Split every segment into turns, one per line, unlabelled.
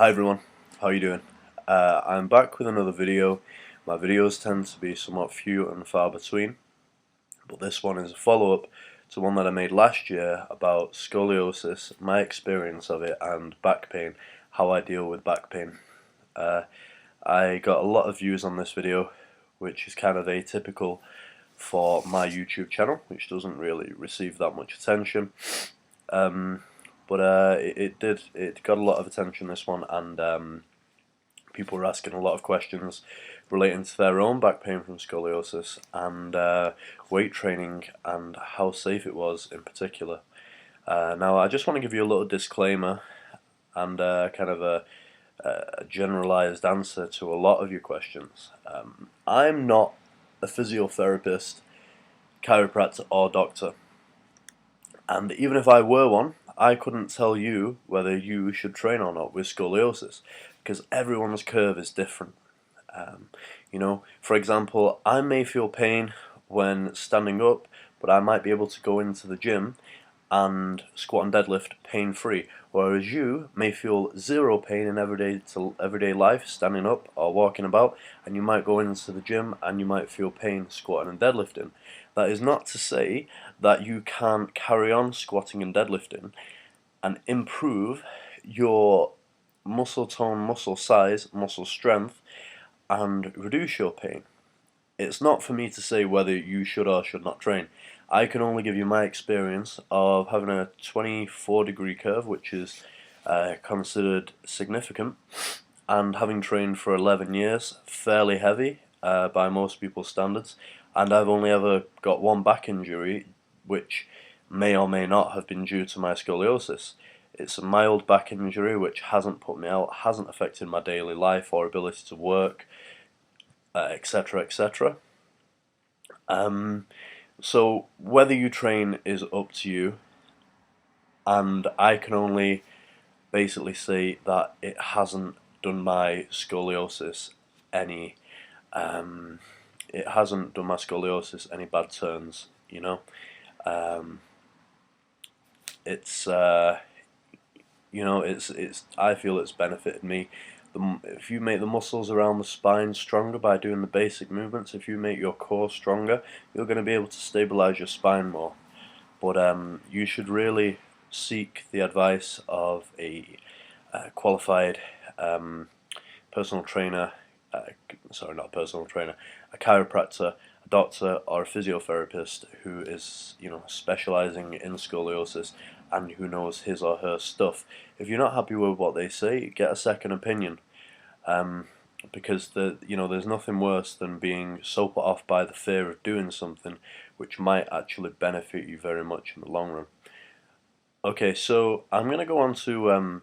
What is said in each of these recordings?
Hi everyone, how are you doing? I'm back with another video. My videos tend to be somewhat few and far between, but this one is a follow-up to one that I made last year about scoliosis, my experience of it, and back pain, how I deal with back pain. I got a lot of views on this video, which is kind of atypical for my YouTube channel, which doesn't really receive that much attention. But it got a lot of attention, this one, and people were asking a lot of questions relating to their own back pain from scoliosis and weight training and how safe it was in particular. Now I just want to give you a little disclaimer and kind of a generalized answer to a lot of your questions. I'm not a physiotherapist, chiropractor or doctor, and even if I were one, I couldn't tell you whether you should train or not with scoliosis, because everyone's curve is different. For example, I may feel pain when standing up, but I might be able to go into the gym and squat and deadlift pain-free, whereas you may feel zero pain in everyday life, standing up or walking about, and you might go into the gym and you might feel pain squatting and deadlifting. That is not to say that you can't carry on squatting and deadlifting and improve your muscle tone, muscle size, muscle strength, and reduce your pain. It's not for me to say whether you should or should not train. I can only give you my experience of having a 24-degree curve, which is considered significant, and having trained for 11 years, fairly heavy by most people's standards, and I've only ever got one back injury, which may or may not have been due to my scoliosis. It's a mild back injury which hasn't put me out, hasn't affected my daily life or ability to work, etc., etc. So whether you train is up to you, and I can only basically say that it hasn't done my scoliosis any bad turns. It's I feel it's benefited me. If you make the muscles around the spine stronger by doing the basic movements, if you make your core stronger, you're going to be able to stabilize your spine more. But you should really seek the advice of a qualified personal trainer, not a personal trainer, a chiropractor, a doctor, or a physiotherapist who is, specializing in scoliosis and who knows his or her stuff. If you're not happy with what they say, get a second opinion. Because there's nothing worse than being so put off by the fear of doing something which might actually benefit you very much in the long run. Okay, so I'm going to go on to a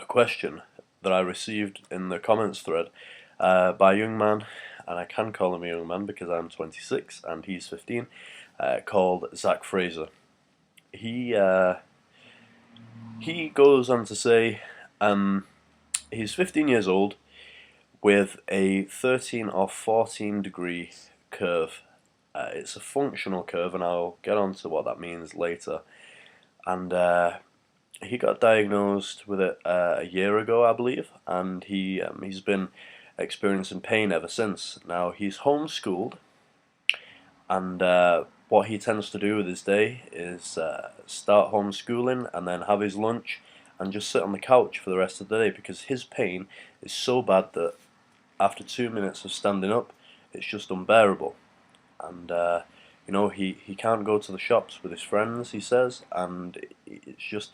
question that I received in the comments thread by a young man, and I can call him a young man because I'm 26 and he's 15, called Zach Fraser. He goes on to say he's 15 years old with a 13 or 14 degree curve. It's a functional curve, and I'll get on to what that means later. And he got diagnosed with it a year ago, I believe, and he's been experiencing pain ever since. Now, he's homeschooled, and what he tends to do with his day is start homeschooling and then have his lunch and just sit on the couch for the rest of the day, because his pain is so bad that after 2 minutes of standing up, it's just unbearable. And he can't go to the shops with his friends, he says, and it's just,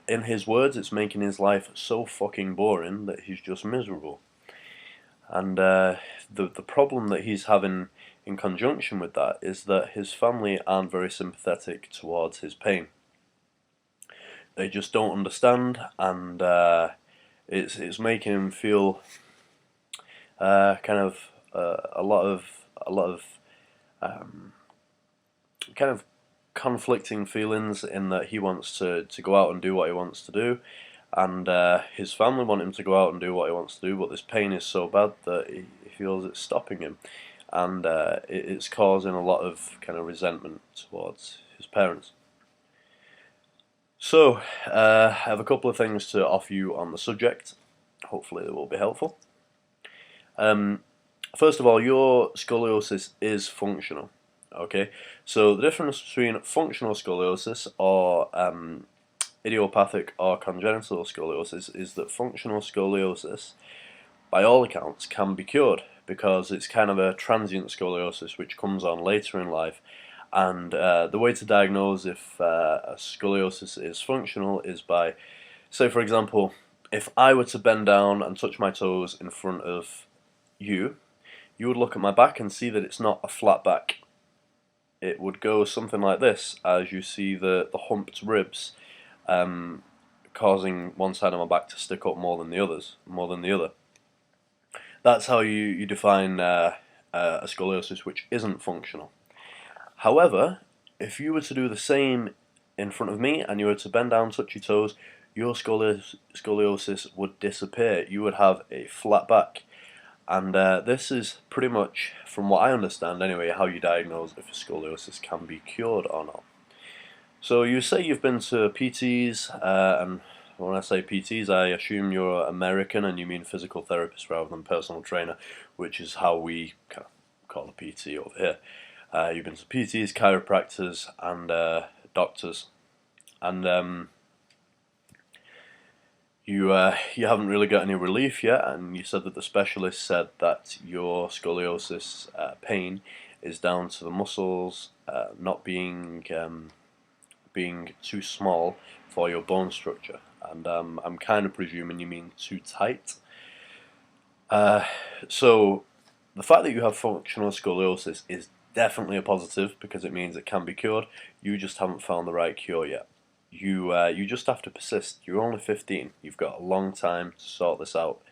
in his words, it's making his life so fucking boring that he's just miserable. And the problem that he's having in conjunction with that is that his family aren't very sympathetic towards his pain. They just don't understand, and it's making him feel a lot of kind of conflicting feelings, in that he wants to go out and do what he wants to do, and his family want him to go out and do what he wants to do, but this pain is so bad that he feels it's stopping him, and it's causing a lot of kind of resentment towards his parents. So, I have a couple of things to offer you on the subject. hopefully they will be helpful. First of all, your scoliosis is functional. Okay, so the difference between functional scoliosis or idiopathic or congenital scoliosis is that functional scoliosis, by all accounts, can be cured because it's kind of a transient scoliosis which comes on later in life. And the way to diagnose if a scoliosis is functional is by, say for example, if I were to bend down and touch my toes in front of you, you would look at my back and see that it's not a flat back. It would go something like this, as you see the humped ribs causing one side of my back to stick up more than the other. That's how you define a scoliosis which isn't functional. However, if you were to do the same in front of me and you were to bend down, touch your toes, your scoliosis would disappear. You would have a flat back. And this is pretty much, from what I understand anyway, how you diagnose if a scoliosis can be cured or not. So you say you've been to PTs, and when I say PTs, I assume you're American and you mean physical therapist rather than personal trainer, which is how we kind of call a PT over here. You've been to PTs, chiropractors, and doctors, and you haven't really got any relief yet, and you said that the specialist said that your scoliosis pain is down to the muscles not being too small for your bone structure, and I'm kind of presuming you mean too tight. So the fact that you have functional scoliosis is definitely a positive because it means it can be cured. You just haven't found the right cure yet. You just have to persist. You're only 15. You've got a long time to sort this out.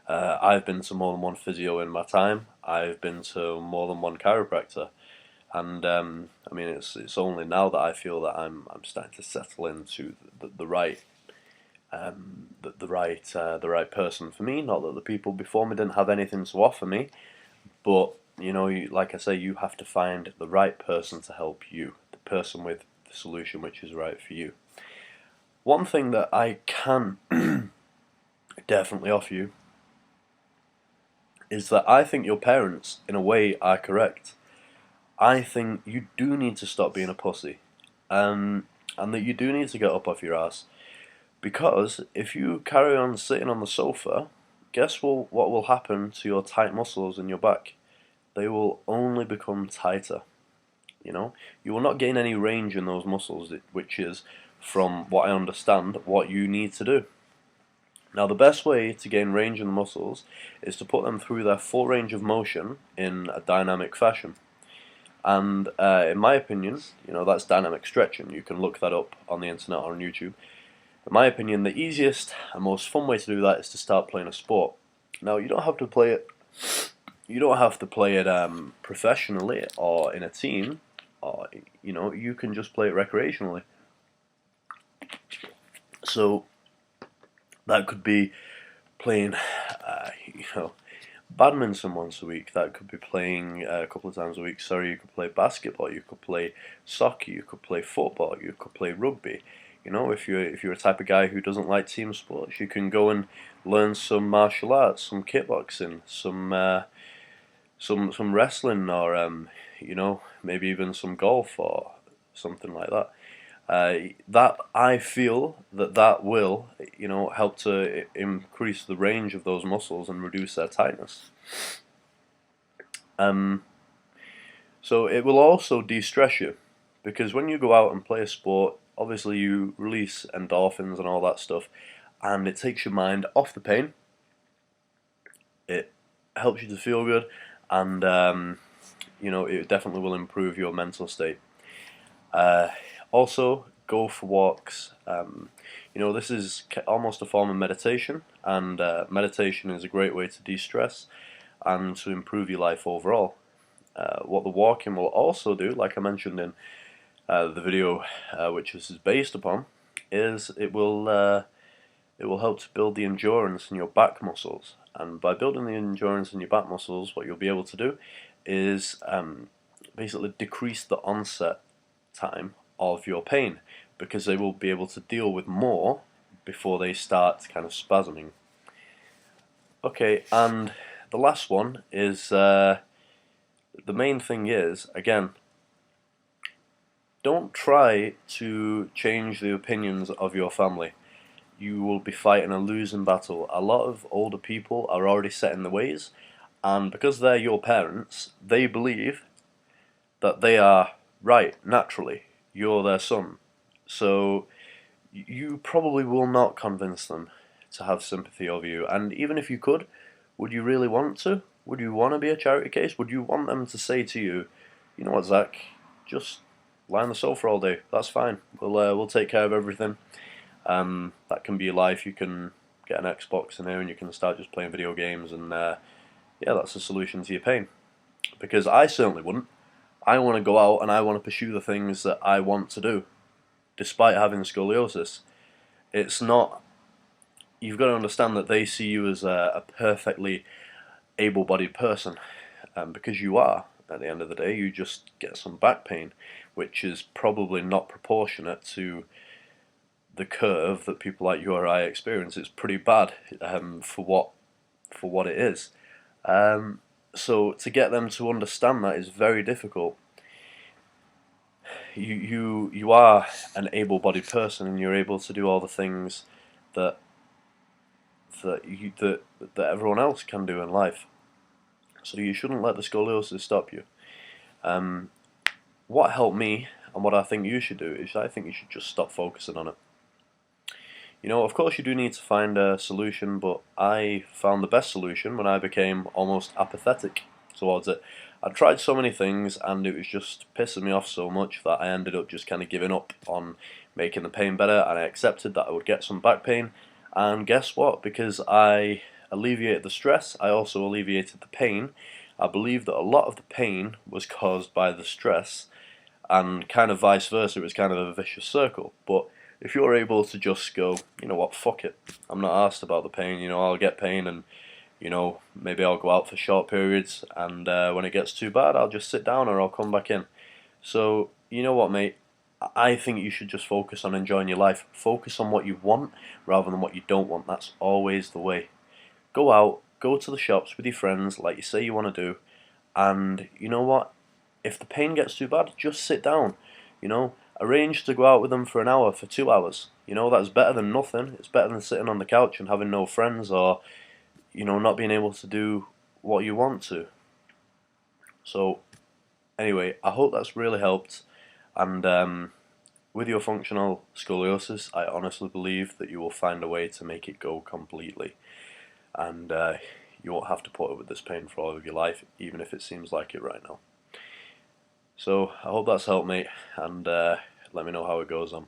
I've been to more than one physio in my time. I've been to more than one chiropractor, and I mean it's only now that I feel that I'm starting to settle into the right the right person for me. Not that the people before me didn't have anything to offer me, but like I say, you have to find the right person to help you, the person with the solution which is right for you. One thing that I can definitely offer you is that I think your parents, in a way, are correct. I think you do need to stop being a pussy, and that you do need to get up off your ass. Because if you carry on sitting on the sofa, guess what will happen to your tight muscles in your back? They will only become tighter. You will not gain any range in those muscles, which is, from what I understand, what you need to do. Now, the best way to gain range in the muscles is to put them through their full range of motion in a dynamic fashion. And in my opinion, that's dynamic stretching. You can look that up on the internet or on YouTube. In my opinion, the easiest and most fun way to do that is to start playing a sport. Now, you don't have to play it. You don't have to play it professionally or in a team, or you can just play it recreationally. So that could be playing, badminton once a week. That could be playing a couple of times a week. Sorry, you could play basketball. You could play soccer. You could play football. You could play rugby. If you're a type of guy who doesn't like team sports, you can go and learn some martial arts, some kickboxing, some wrestling, or maybe even some golf or something like that. That I feel that will help to increase the range of those muscles and reduce their tightness. So it will also de-stress you, because when you go out and play a sport, obviously you release endorphins and all that stuff, and it takes your mind off the pain. It helps you to feel good, and it definitely will improve your mental state. Also, go for walks. This is almost a form of meditation, and meditation is a great way to de-stress and to improve your life overall. What the walking will also do, like I mentioned in the video which this is based upon, is it will help to build the endurance in your back muscles. And by building the endurance in your back muscles, what you'll be able to do is basically decrease the onset time of your pain, because they will be able to deal with more before they start kind of spasming. Okay, and the last one is the main thing is, again, don't try to change the opinions of your family. You will be fighting a losing battle. A lot of older people are already set in the ways, and because they're your parents, they believe that they are right naturally. You're their son. So you probably will not convince them to have sympathy of you. And even if you could, would you really want to? Would you want to be a charity case? Would you want them to say to you, you know what, Zach, just lie on the sofa all day. That's fine. We'll take care of everything. That can be your life. You can get an Xbox in here and you can start just playing video games, and yeah, that's the solution to your pain. Because I certainly wouldn't. I want to go out and I want to pursue the things that I want to do, despite having scoliosis. It's not. You've got to understand that they see you as a perfectly able-bodied person, because you are. At the end of the day, you just get some back pain, which is probably not proportionate to the curve that people like you or I experience. It's pretty bad for what it is. So to get them to understand that is very difficult. You are an able-bodied person, and you're able to do all the things that that everyone else can do in life. So you shouldn't let the scoliosis stop you. What helped me, and what I think you should do, is I think you should just stop focusing on it. You know, of course you do need to find a solution, but I found the best solution when I became almost apathetic towards it. I tried so many things and it was just pissing me off so much that I ended up just kind of giving up on making the pain better, and I accepted that I would get some back pain. And guess what? Because I alleviated the stress, I also alleviated the pain. I believe that a lot of the pain was caused by the stress, and kind of vice versa. It was kind of a vicious circle. But if you're able to just go, you know what, fuck it, I'm not asked about the pain, you know, I'll get pain, and you know, maybe I'll go out for short periods, and when it gets too bad, I'll just sit down or I'll come back in. So, you know what, mate, I think you should just focus on enjoying your life. Focus on what you want rather than what you don't want. That's always the way. Go out, go to the shops with your friends like you say you want to do, and you know what? If the pain gets too bad, just sit down. You know, arrange to go out with them for an hour, for 2 hours. You know, that's better than nothing. It's better than sitting on the couch and having no friends, or, you know, not being able to do what you want to. So, anyway, I hope that's really helped. And with your functional scoliosis, I honestly believe that you will find a way to make it go completely. And you won't have to put up with this pain for all of your life, even if it seems like it right now. So I hope that's helped, mate, and let me know how it goes on.